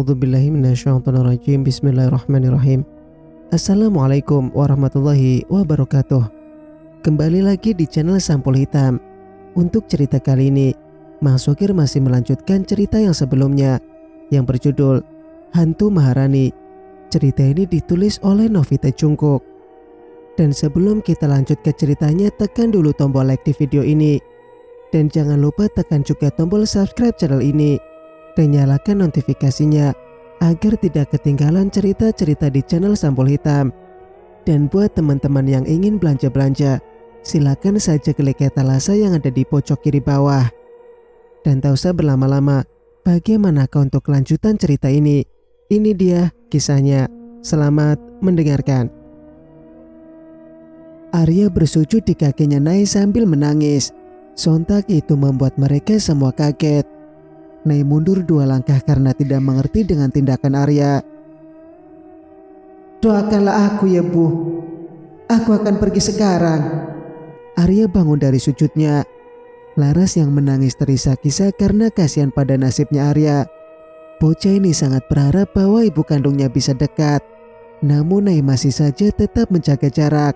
A'udzubillahi minasyaitonirrajim. Bismillahirrahmanirrahim. Assalamualaikum warahmatullahi wabarakatuh. Kembali lagi di channel Sampul Hitam. Untuk cerita kali ini, Mang Sokir masih melanjutkan cerita yang sebelumnya yang berjudul Hantu Maharani. Cerita ini ditulis oleh Novita Jungkook. Dan sebelum kita lanjut ke ceritanya, tekan dulu tombol like di video ini. Dan jangan lupa tekan juga tombol subscribe channel ini dan nyalakan notifikasinya agar tidak ketinggalan cerita-cerita di channel Sampul Hitam. Dan buat teman-teman yang ingin belanja-belanja, silakan saja klik etalase yang ada di pojok kiri bawah. Dan tak usah berlama-lama, bagaimanakah untuk kelanjutan cerita ini? Ini dia kisahnya. Selamat mendengarkan. Arya bersujud di kakinya Nai sambil menangis. Sontak itu membuat mereka semua kaget. Nai mundur 2 langkah karena tidak mengerti dengan tindakan Arya. "Doakanlah aku ya Bu. Aku akan pergi sekarang." Arya bangun dari sujudnya. Laras yang menangis terisak-isak karena kasihan pada nasibnya Arya. Bocah ini sangat berharap bahwa ibu kandungnya bisa dekat. Namun Nai masih saja tetap menjaga jarak.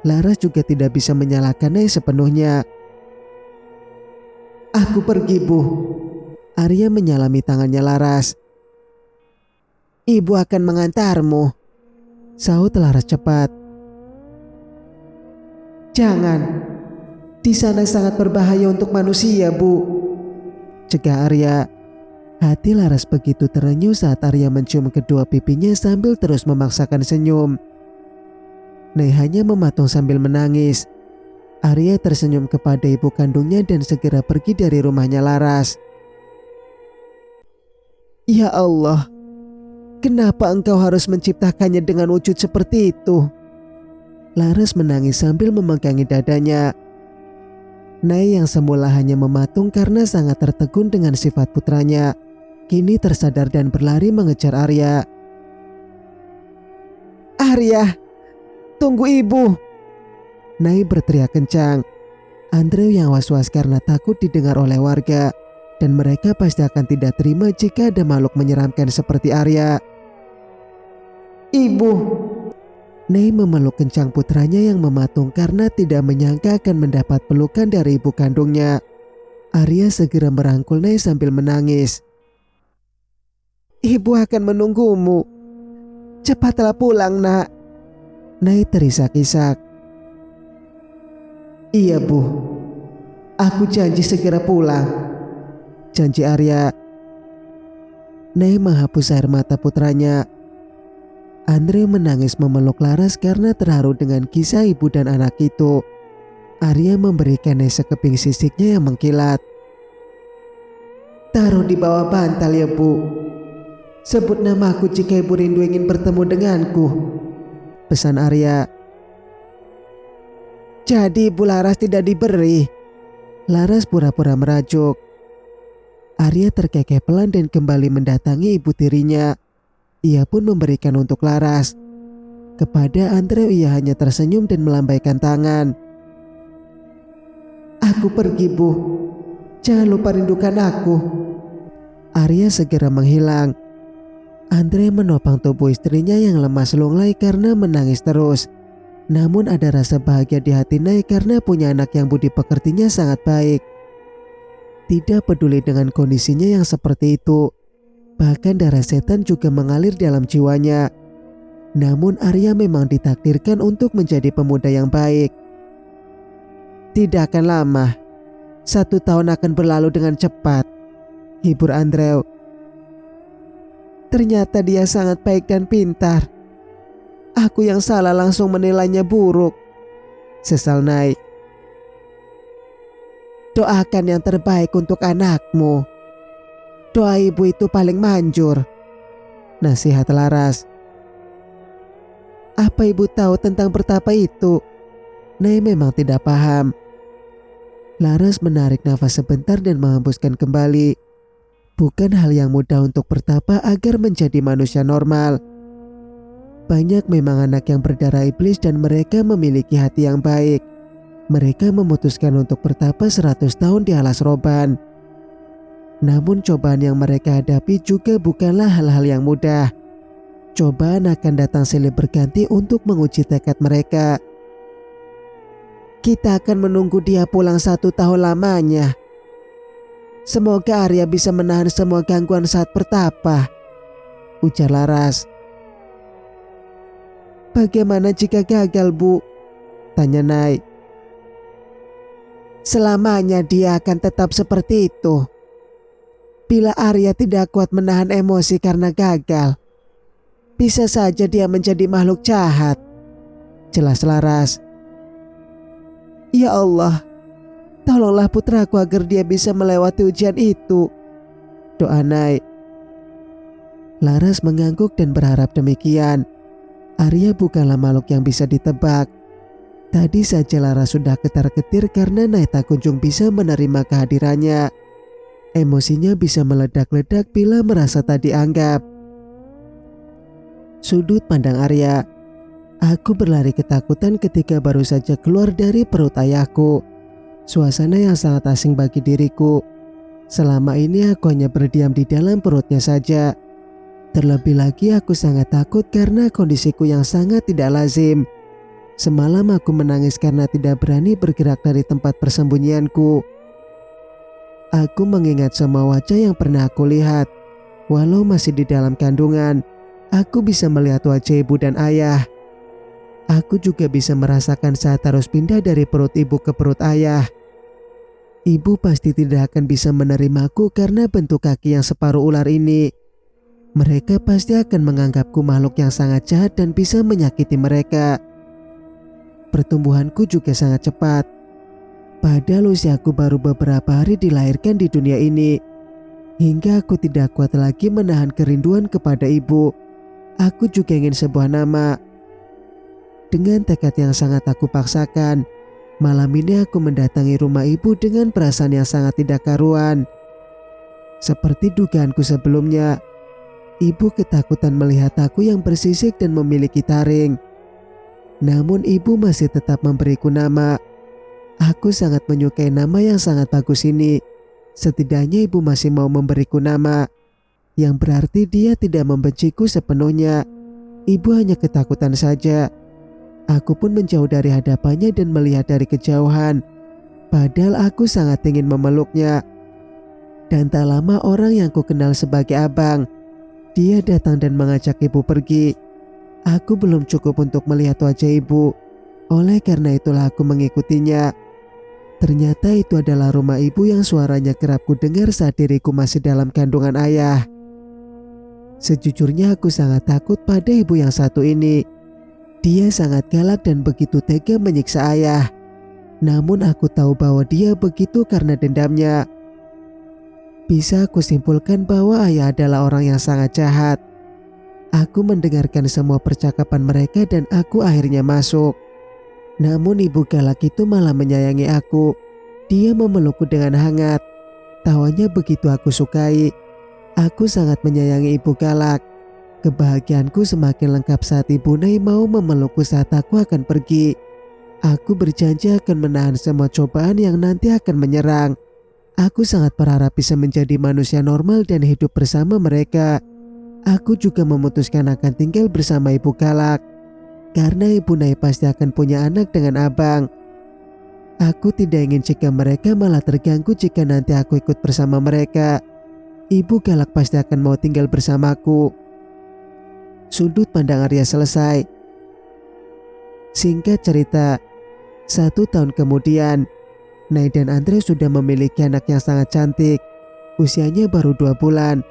Laras juga tidak bisa menyalahkan Nai sepenuhnya. "Aku pergi Bu." Arya menyalami tangannya Laras. "Ibu akan mengantarmu," sahut Laras cepat. "Jangan, di sana sangat berbahaya untuk manusia Bu," cegah Arya. Hati Laras begitu terenyuh saat Arya mencium kedua pipinya sambil terus memaksakan senyum. Nai hanya mematung sambil menangis. Arya tersenyum kepada ibu kandungnya dan segera pergi dari rumahnya Laras. "Ya Allah, kenapa engkau harus menciptakannya dengan wujud seperti itu?" Laras menangis sambil memegangi dadanya. Nai yang semula hanya mematung karena sangat tertegun dengan sifat putranya, kini tersadar dan berlari mengejar Arya. "Arya, tunggu ibu!" Nai berteriak kencang. Andrew yang was-was karena takut didengar oleh warga. Dan mereka pasti akan tidak terima jika ada makhluk menyeramkan seperti Arya. "Ibu!" Nai memeluk kencang putranya yang mematung karena tidak menyangka akan mendapat pelukan dari ibu kandungnya. Arya segera merangkul Nai sambil menangis. "Ibu akan menunggumu. Cepatlah pulang, Nak." Nai terisak-isak. "Iya Bu, aku janji segera pulang," janji Arya. Nai menghapus air mata putranya. Andre menangis memeluk Laras karena terharu dengan kisah ibu dan anak itu. Arya memberikan Nai sekeping sisiknya yang mengkilat. "Taruh di bawah bantal ya Bu. Sebut namaku jika ibu rindu ingin bertemu denganku," pesan Arya. "Jadi ibu Laras tidak diberi?" Laras pura-pura merajuk. Arya terkekeh pelan dan kembali mendatangi ibu tirinya. Ia pun memberikan untuk Laras. Kepada Andre ia hanya tersenyum dan melambaikan tangan. "Aku pergi Bu. Jangan lupa rindukan aku." Arya segera menghilang. Andre menopang tubuh istrinya yang lemas lunglai karena menangis terus. Namun ada rasa bahagia di hati Nai karena punya anak yang budi pekertinya sangat baik. Tidak peduli dengan kondisinya yang seperti itu, bahkan darah setan juga mengalir dalam jiwanya. Namun Arya memang ditakdirkan untuk menjadi pemuda yang baik. "Tidak akan lama, 1 tahun akan berlalu dengan cepat," hibur Andrew. "Ternyata dia sangat baik dan pintar. Aku yang salah langsung menilainya buruk," sesal Nai. "Doakan yang terbaik untuk anakmu. Doa ibu itu paling manjur," nasihat Laras. "Apa ibu tahu tentang pertapa itu?" Nai memang tidak paham. Laras menarik nafas sebentar dan menghembuskan kembali. Bukan hal yang mudah untuk pertapa agar menjadi manusia normal. Banyak memang anak yang berdarah iblis dan mereka memiliki hati yang baik. Mereka memutuskan untuk bertapa 100 tahun di alas roban. Namun cobaan yang mereka hadapi juga bukanlah hal-hal yang mudah. Cobaan akan datang silih berganti untuk menguji tekad mereka. Kita akan menunggu dia pulang 1 tahun lamanya. Semoga Arya bisa menahan semua gangguan saat bertapa, ujar Laras. Bagaimana jika gagal, Bu? Tanya Nay. Selamanya dia akan tetap seperti itu. Bila Arya tidak kuat menahan emosi karena gagal, bisa saja dia menjadi makhluk jahat, jelas Laras. Ya Allah, tolonglah putraku agar dia bisa melewati ujian itu, doa Nay. Laras mengangguk dan berharap demikian. Arya bukanlah makhluk yang bisa ditebak. Tadi saja Laras sudah ketar-ketir karena Nay tak kunjung bisa menerima kehadirannya. Emosinya bisa meledak-ledak bila merasa tak dianggap. Sudut pandang Arya. Aku berlari ketakutan ketika baru saja keluar dari perut ayahku. Suasana yang sangat asing bagi diriku. Selama ini aku hanya berdiam di dalam perutnya saja. Terlebih lagi aku sangat takut karena kondisiku yang sangat tidak lazim. Semalam aku menangis karena tidak berani bergerak dari tempat persembunyianku. Aku mengingat semua wajah yang pernah aku lihat. Walau masih di dalam kandungan, aku bisa melihat wajah ibu dan ayah. Aku juga bisa merasakan saat harus pindah dari perut ibu ke perut ayah. Ibu pasti tidak akan bisa menerimaku karena bentuk kaki yang separuh ular ini. Mereka pasti akan menganggapku makhluk yang sangat jahat dan bisa menyakiti mereka. Pertumbuhanku juga sangat cepat. Padahal usiaku baru beberapa hari dilahirkan di dunia ini. Hingga aku tidak kuat lagi menahan kerinduan kepada ibu. Aku juga ingin sebuah nama. Dengan tekad yang sangat aku paksakan, malam ini aku mendatangi rumah ibu dengan perasaan yang sangat tidak karuan. Seperti dugaanku sebelumnya, ibu ketakutan melihat aku yang bersisik dan memiliki taring. Namun ibu masih tetap memberiku nama. Aku sangat menyukai nama yang sangat bagus ini. Setidaknya ibu masih mau memberiku nama, yang berarti dia tidak membenciku sepenuhnya. Ibu hanya ketakutan saja. Aku pun menjauh dari hadapannya dan melihat dari kejauhan. Padahal aku sangat ingin memeluknya. Dan tak lama orang yang ku kenal sebagai abang, dia datang dan mengajak ibu pergi. Aku belum cukup untuk melihat wajah ibu. Oleh karena itulah aku mengikutinya. Ternyata itu adalah rumah ibu yang suaranya kerap ku dengar saat diriku masih dalam kandungan ayah. Sejujurnya aku sangat takut pada ibu yang satu ini. Dia sangat galak dan begitu tega menyiksa ayah. Namun aku tahu bahwa dia begitu karena dendamnya. Bisa aku simpulkan bahwa ayah adalah orang yang sangat jahat. Aku mendengarkan semua percakapan mereka dan aku akhirnya masuk. Namun ibu galak itu malah menyayangi aku. Dia memelukku dengan hangat. Tawanya begitu aku sukai. Aku sangat menyayangi ibu galak. Kebahagiaanku semakin lengkap saat ibu Nay mau memelukku saat aku akan pergi. Aku berjanji akan menahan semua cobaan yang nanti akan menyerang. Aku sangat berharap bisa menjadi manusia normal dan hidup bersama mereka. Aku juga memutuskan akan tinggal bersama ibu galak. Karena ibu Nay pasti akan punya anak dengan abang. Aku tidak ingin jika mereka malah terganggu jika nanti aku ikut bersama mereka. Ibu galak pasti akan mau tinggal bersamaku. Sudut pandang Arya selesai. Singkat cerita, 1 tahun kemudian, Nay dan Andre sudah memiliki anak yang sangat cantik. Usianya baru 2 bulan.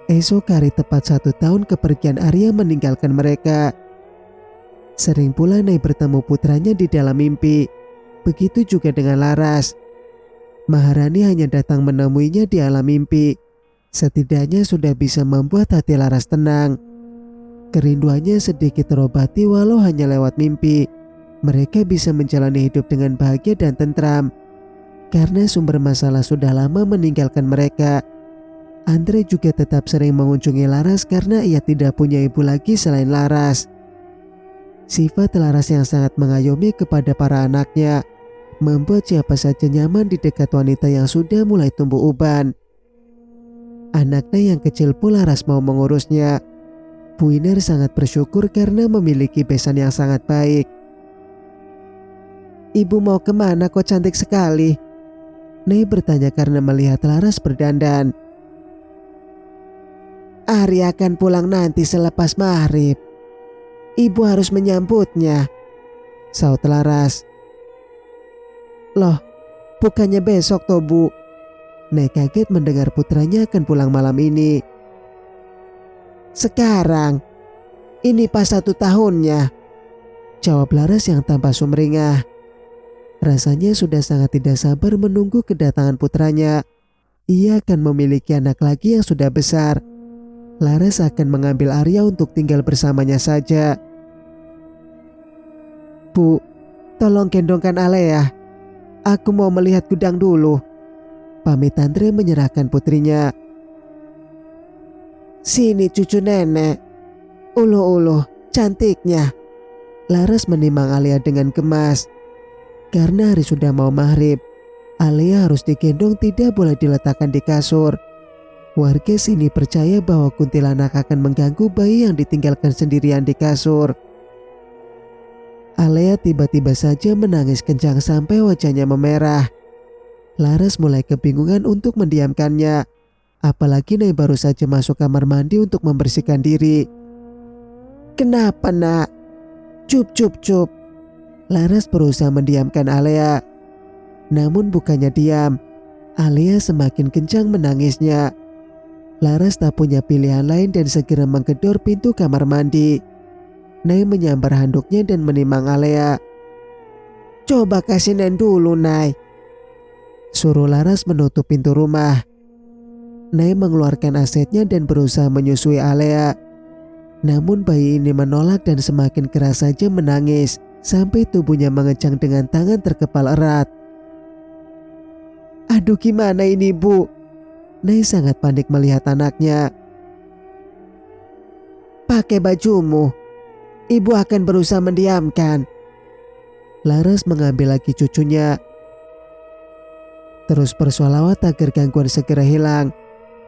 Esok hari tepat 1 tahun kepergian Arya meninggalkan mereka. Sering pula Nay bertemu putranya di dalam mimpi. Begitu juga dengan Laras. Maharani hanya datang menemuinya di alam mimpi. Setidaknya sudah bisa membuat hati Laras tenang. Kerinduannya sedikit terobati walau hanya lewat mimpi. Mereka bisa menjalani hidup dengan bahagia dan tentram. Karena sumber masalah sudah lama meninggalkan mereka. Andre juga tetap sering mengunjungi Laras karena ia tidak punya ibu lagi selain Laras. Sifat Laras yang sangat mengayomi kepada para anaknya membuat siapa saja nyaman di dekat wanita yang sudah mulai tumbuh uban. Anaknya yang kecil pun Laras mau mengurusnya. Bu Iner sangat bersyukur karena memiliki besan yang sangat baik. "Ibu mau kemana kok cantik sekali?" Nei bertanya karena melihat Laras berdandan. "Ari akan pulang nanti selepas maghrib. Ibu harus menyambutnya," saut Laras. "Loh, bukannya besok toh Bu?" Nei kaget mendengar putranya akan pulang malam ini. "Sekarang, ini pas 1 tahunnya," jawab Laras yang tanpa sumringah. Rasanya sudah sangat tidak sabar menunggu kedatangan putranya. Ia akan memiliki anak lagi yang sudah besar. Laras akan mengambil Arya untuk tinggal bersamanya saja. "Bu, tolong gendongkan Alea. Aku mau melihat gudang dulu," pamit Andre menyerahkan putrinya. "Sini cucu nenek. Uluh-uluh, cantiknya." Laras menimang Alea dengan gemas. Karena hari sudah mau maghrib, Alea harus digendong, tidak boleh diletakkan di kasur. Warga sini percaya bahwa kuntilanak akan mengganggu bayi yang ditinggalkan sendirian di kasur. Alea tiba-tiba saja menangis kencang sampai wajahnya memerah. Laras mulai kebingungan untuk mendiamkannya. Apalagi Nei baru saja masuk kamar mandi untuk membersihkan diri. "Kenapa nak? Cup cup cup." Laras berusaha mendiamkan Alea. Namun bukannya diam, Alea semakin kencang menangisnya. Laras tak punya pilihan lain dan segera menggedor pintu kamar mandi. Nei menyambar handuknya dan menimang Alea. "Coba kasih Nen dulu, Nay," suruh Laras menutup pintu rumah. Nei mengeluarkan asetnya dan berusaha menyusui Alea. Namun bayi ini menolak dan semakin keras saja menangis sampai tubuhnya mengejang dengan tangan terkepal erat. "Aduh, gimana ini Bu?" Nei sangat panik melihat anaknya. "Pakai bajumu. Ibu akan berusaha mendiamkan." Laras mengambil lagi cucunya. Terus bersolawat agar gangguan segera hilang.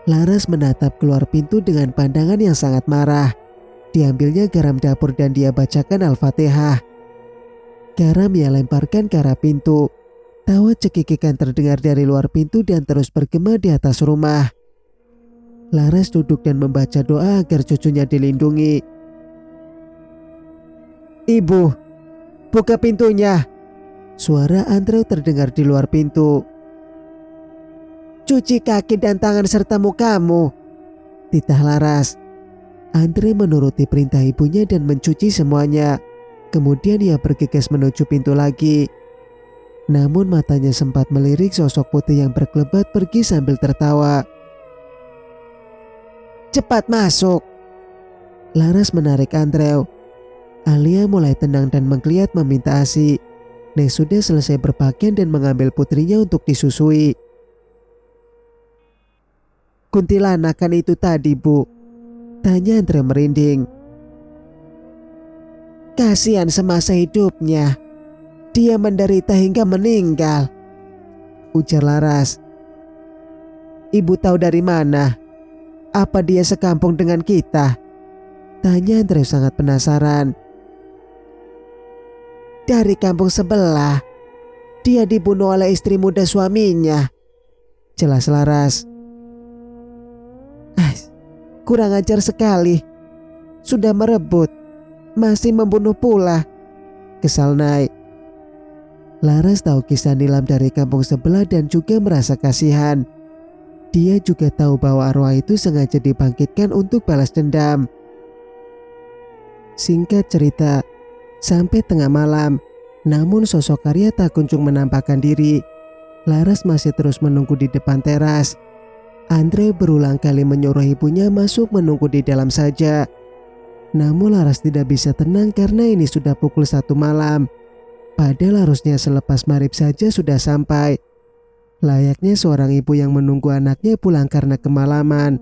Laras menatap keluar pintu dengan pandangan yang sangat marah. Diambilnya garam dapur dan dia bacakan Al-Fatihah. Garam ia lemparkan ke arah pintu. Tawa cekikikan terdengar dari luar pintu dan terus bergema di atas rumah. Laras duduk dan membaca doa agar cucunya dilindungi. "Ibu, buka pintunya," suara Andre terdengar di luar pintu. "Cuci kaki dan tangan serta mukamu," titah Laras. Andre menuruti perintah ibunya dan mencuci semuanya. Kemudian ia bergegas menuju pintu lagi. Namun matanya sempat melirik sosok putih yang berkelebat pergi sambil tertawa. "Cepat masuk." Laras menarik Andrew. Alia mulai tenang dan menggeliat meminta ASI. Nei sudah selesai berpakaian dan mengambil putrinya untuk disusui. "Kuntilanakan itu tadi Bu?" tanya Andrew merinding. "Kasihan semasa hidupnya. Dia menderita hingga meninggal," ujar Laras. "Ibu tahu dari mana? Apa dia sekampung dengan kita?" tanya Andre sangat penasaran. "Dari kampung sebelah. Dia dibunuh oleh istri muda suaminya," jelas Laras. "Kurang ajar sekali. Sudah merebut, masih membunuh pula," kesal Nay. Laras tahu kisah Nilam dari kampung sebelah dan juga merasa kasihan. Dia juga tahu bahwa arwah itu sengaja dibangkitkan untuk balas dendam. Singkat cerita, sampai tengah malam, namun sosok Arya tak kunjung menampakkan diri. Laras masih terus menunggu di depan teras. Andre berulang kali menyuruh ibunya masuk menunggu di dalam saja. Namun Laras tidak bisa tenang karena ini sudah pukul 1 malam. Padahal harusnya selepas maghrib saja sudah sampai. Layaknya seorang ibu yang menunggu anaknya pulang karena kemalaman.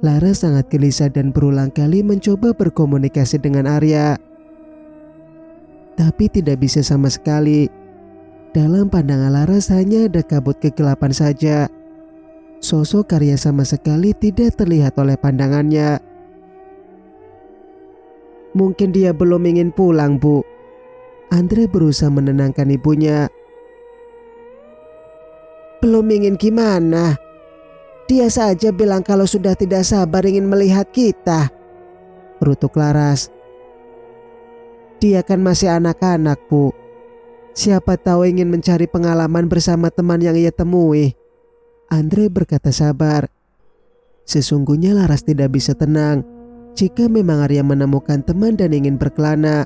Laras sangat gelisah dan berulang kali mencoba berkomunikasi dengan Arya. Tapi tidak bisa sama sekali. Dalam pandangan Laras hanya ada kabut kegelapan saja. Sosok Arya sama sekali tidak terlihat oleh pandangannya. Mungkin dia belum ingin pulang, Bu. Andre berusaha menenangkan ibunya. Belum ingin gimana? Dia saja bilang kalau sudah tidak sabar ingin melihat kita, rutuk Laras. Dia kan masih anak-anak, Bu. Siapa tahu ingin mencari pengalaman bersama teman yang ia temui. Andre berkata sabar. Sesungguhnya Laras tidak bisa tenang. Jika memang Arya menemukan teman dan ingin berkelana,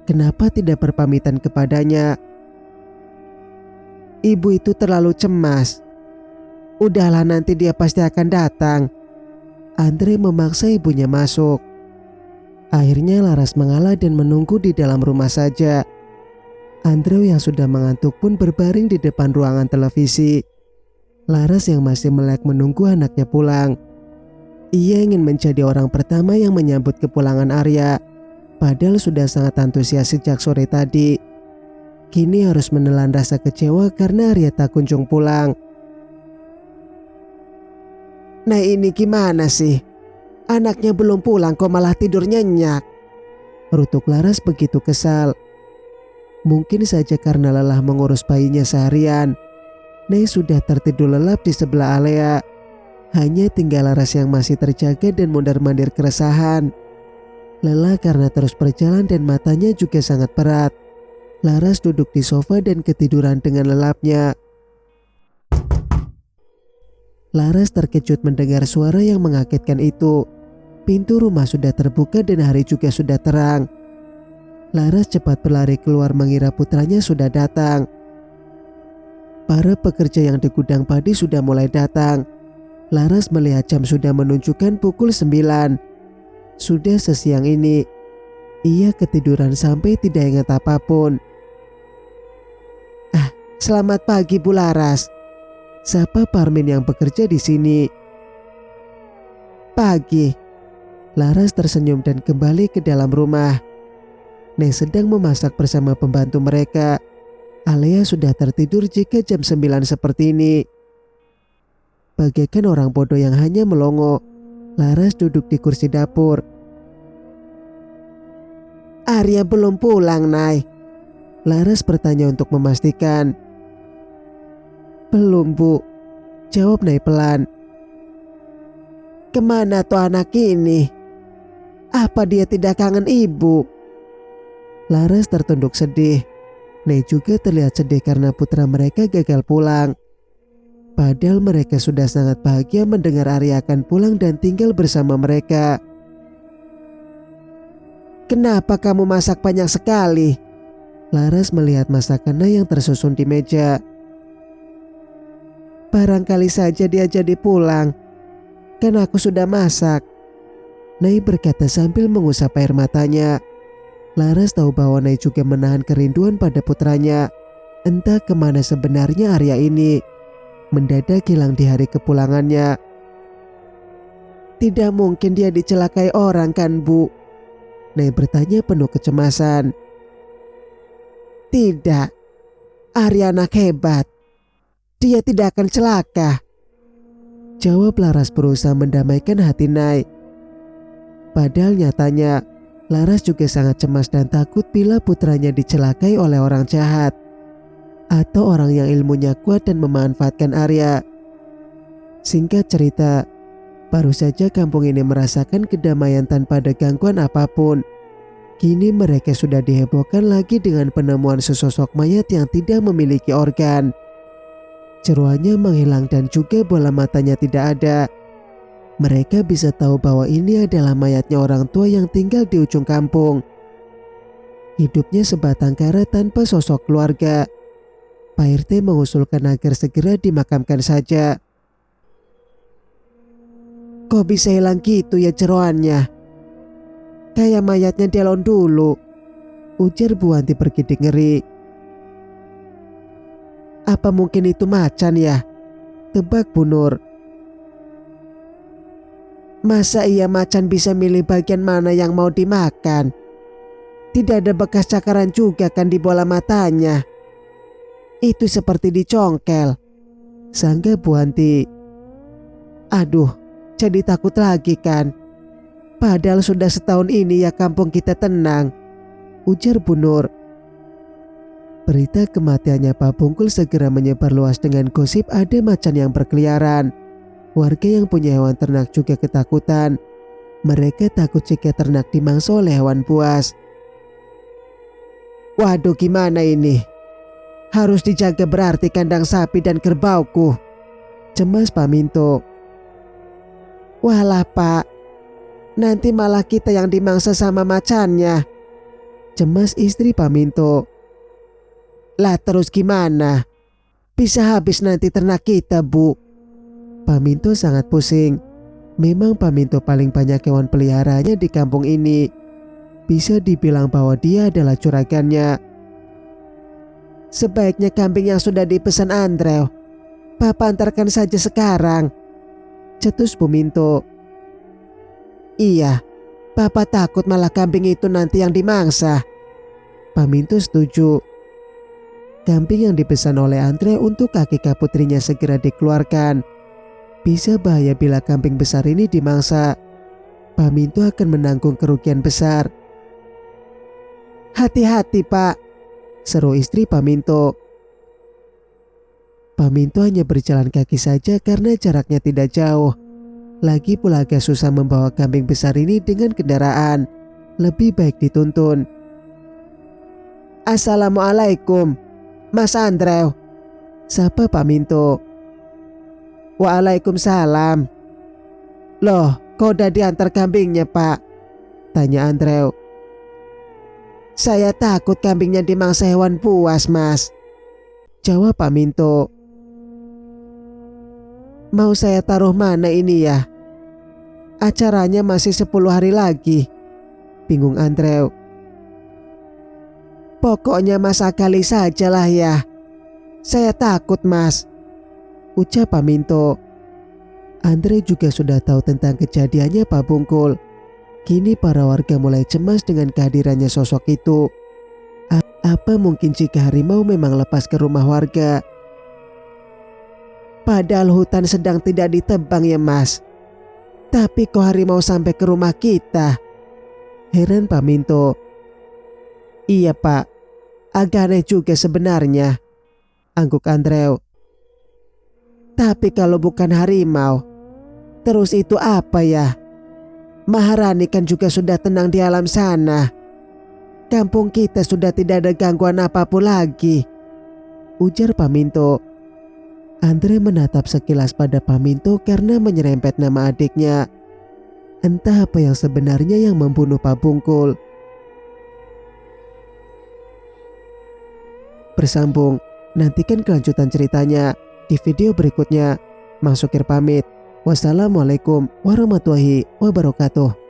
kenapa tidak berpamitan kepadanya? Ibu itu terlalu cemas. Udahlah, nanti dia pasti akan datang. Andre memaksa ibunya masuk. Akhirnya Laras mengalah dan menunggu di dalam rumah saja. Andre yang sudah mengantuk pun berbaring di depan ruangan televisi. Laras yang masih melek menunggu anaknya pulang. Ia ingin menjadi orang pertama yang menyambut kepulangan Arya. Padahal sudah sangat antusias sejak sore tadi. Kini harus menelan rasa kecewa karena Arya tak kunjung pulang. Nah, ini gimana sih? Anaknya belum pulang kok malah tidur nyenyak, rutuk Laras begitu kesal. Mungkin saja karena lelah mengurus bayinya seharian, Nei sudah tertidur lelap di sebelah Alea. Hanya tinggal Laras yang masih terjaga dan mondar-mandir keresahan. Lelah karena terus berjalan dan matanya juga sangat berat. Laras duduk di sofa dan ketiduran dengan lelapnya. Laras terkejut mendengar suara yang mengagetkan itu. Pintu rumah sudah terbuka dan hari juga sudah terang. Laras cepat berlari keluar mengira putranya sudah datang. Para pekerja yang di gudang padi sudah mulai datang. Laras melihat jam sudah menunjukkan pukul 9. Sudah sesiang ini. Ia ketiduran sampai tidak ingat apapun. Selamat pagi, Bu Laras. Sapa Parmin yang bekerja di sini. Pagi. Laras tersenyum dan kembali ke dalam rumah. Nei sedang memasak bersama pembantu mereka. Alea sudah tertidur jika jam 9 seperti ini. Bagaikan orang bodoh yang hanya melongo, Laras duduk di kursi dapur. Arya belum pulang, Nay. Laras bertanya untuk memastikan. Belum, Bu. Jawab Nay pelan. Kemana tuh anak ini? Apa dia tidak kangen ibu? Laras tertunduk sedih. Nei juga terlihat sedih karena putra mereka gagal pulang. Padahal mereka sudah sangat bahagia mendengar Arya akan pulang dan tinggal bersama mereka. Kenapa kamu masak banyak sekali? Laras melihat masakan Nei yang tersusun di meja. Barangkali saja dia jadi pulang. Kan aku sudah masak. Nei berkata sambil mengusap air matanya. Laras tahu bahwa Nei juga menahan kerinduan pada putranya. Entah kemana sebenarnya Arya ini. Mendadak hilang di hari kepulangannya. Tidak mungkin dia dicelakai orang kan, Bu? Nei bertanya penuh kecemasan. Tidak. Arya anak hebat. Dia tidak akan celaka. Jawab Laras berusaha mendamaikan hati Nei. Padahal nyatanya Laras juga sangat cemas dan takut bila putranya dicelakai oleh orang jahat atau orang yang ilmunya kuat dan memanfaatkan Arya. Singkat cerita, baru saja kampung ini merasakan kedamaian tanpa ada gangguan apapun. Kini mereka sudah dihebohkan lagi dengan penemuan sesosok mayat yang tidak memiliki organ. Jeroannya menghilang dan juga bola matanya tidak ada. Mereka bisa tahu bahwa ini adalah mayatnya orang tua yang tinggal di ujung kampung. Hidupnya sebatang kara tanpa sosok keluarga. Pak RT mengusulkan agar segera dimakamkan saja. Kok bisa hilang gitu ya jeroannya? Kayak mayatnya Delon dulu, ujar Bu Wanti bergidik ngeri. Apa mungkin itu macan ya? Tebak Bu Nur. Masa iya macan bisa milih bagian mana yang mau dimakan? Tidak ada bekas cakaran juga kan di bola matanya. Itu seperti dicongkel, sangga Bu Wanti. Aduh, jadi takut lagi kan? Padahal sudah setahun ini ya kampung kita tenang, ujar Bu Nur. Berita kematiannya Pak Bungkul segera menyebar luas dengan gosip ada macan yang berkeliaran. Warga yang punya hewan ternak juga ketakutan. Mereka takut jika ternak dimangsa oleh hewan buas. Waduh, gimana ini? Harus dijaga berarti kandang sapi dan kerbauku, cemas Pak Minto. Walah Pak, nanti malah kita yang dimangsa sama macannya, cemas istri Pak Minto. Lah terus gimana? Bisa habis nanti ternak kita, Bu. Pak Minto sangat pusing. Memang Pak Minto paling banyak hewan peliharaannya di kampung ini. Bisa dibilang bahwa dia adalah juragannya. Sebaiknya kambing yang sudah dipesan Andrew, Papa antarkan saja sekarang, cetus Bu Minto. Iya, Papa takut malah kambing itu nanti yang dimangsa. Pak Minto setuju. Kambing yang dipesan oleh Andre untuk kakek putrinya segera dikeluarkan. Bisa bahaya bila kambing besar ini dimangsa. Pak Minto akan menanggung kerugian besar. Hati-hati Pak, seru istri Pak Minto. Pak Minto hanya berjalan kaki saja karena jaraknya tidak jauh. Lagi pula agak susah membawa kambing besar ini dengan kendaraan. Lebih baik dituntun. Assalamualaikum, Mas Andrew, sapa Pak Minto. Waalaikumsalam. Loh, kok udah diantar kambingnya Pak? Tanya Andrew. Saya takut kambingnya dimangsa hewan buas Mas, jawab Pak Minto. Mau saya taruh mana ini ya? Acaranya masih 10 hari lagi, bingung Andrew. Pokoknya Mas akali sajalah ya. Saya takut Mas, ucap Pak Minto. Andre juga sudah tahu tentang kejadiannya Pak Bungkul. Kini para warga mulai cemas dengan kehadirannya sosok itu. Apa mungkin jika harimau memang lepas ke rumah warga? Padahal hutan sedang tidak ditebang ya Mas. Tapi kok harimau sampai ke rumah kita? Heran Pak Minto. Iya Pak, agak aneh juga sebenarnya, angguk Andrew. Tapi kalau bukan harimau, terus itu apa ya? Maharani kan juga sudah tenang di alam sana. Kampung kita sudah tidak ada gangguan apapun lagi, ujar Pak Minto. Andre menatap sekilas pada Pak Minto karena menyerempet nama adiknya. Entah apa yang sebenarnya yang membunuh Pak Bungkul. Bersambung, nantikan kelanjutan ceritanya di video berikutnya. Mang Sukir pamit. Wassalamualaikum warahmatullahi wabarakatuh.